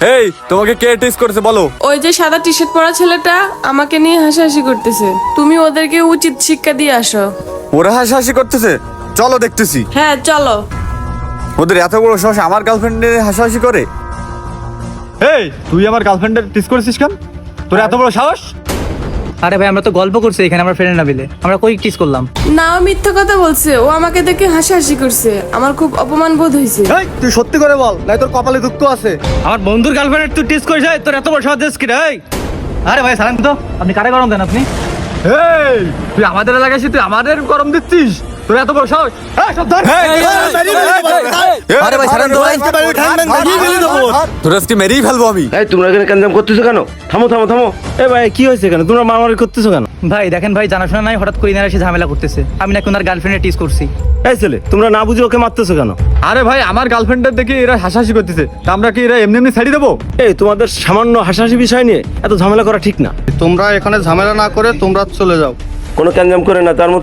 এই তোমাকে কে টিস করেছে বলো? ওই যে সাদা টি শার্ট পরা ছেলেটা আমাকে নিয়ে হাসাহাসি করতেছে। তুমি ওদেরকে উচিত শিক্ষা দিয়ে আসো। ওরা হাসাহাসি করতেছে, চলো দেখতেছি। হ্যাঁ চলো। ওদের এত বড় সাহস আমার গার্লফ্রেন্ডের হাসাহাসি করে। এই তুই আমার গার্লফ্রেন্ডের টিস করেছিস কেন? তোর এত বড় সাহস? আরে ভাই আমরা তো গল্প করছি এখানে আমার ফ্রেন্ড না মিলে, আমরা কই কিস করলাম? না ও মিথ্যা কথা বলছে, ও আমাকে দেখে হাসাহাসি করছে, আমার খুব অপমান বোধ হয়েছে। এই তুই সত্যি করে বল, নাই তোর কপালে দুঃখ আছে। আমার বন্ধুর গার্লফ্রেন্ড তুই টিস করিস, তোর এত বড় সাহস কি রে? আরে ভাই সালাম তো, আপনি কারে গরম দেন আপনি? এই তুই আমাদের এলাকায় এসে তুই আমাদের গরম দিচ্ছিস? তোর এত বড় সাহস? এই সব ধর। আরে ভাই ছাড়েন তো ভাই, তোরা আজকে মেরেই ফেলবো আমি। এই তোমরা এখানে কেন করতেছো কেন? থামো থামো থামো। এই ভাই কি হয়েছে কেন? তোমরা মারামারি করতেছো কেন? ভাই দেখেন ভাই, জানাশোনা নাই, হঠাৎ করে এসে ঝামেলা করতেছে। আমি নাকি ওনার গার্লফ্রেন্ডে টিস করছি। এই ছেলে তোমরা না বুঝে ওকে মারতেছো কেন? আরে ভাই আমার গার্লফ্রেন্ডের দেখে এরা হাসাহাসি করতেছে, তা আমরা কি এরা এমনি এমনি ছাড়ি দেবো? এই তোমাদের সামান্য হাসাহাসি বিষয় নিয়ে এত ঝামেলা করা ঠিক না। তোমরা এখানে ঝামেলা না করে তোমরা চলে যাও। কোনো ক্যাঞ্জাম করে না, তার মধ্যে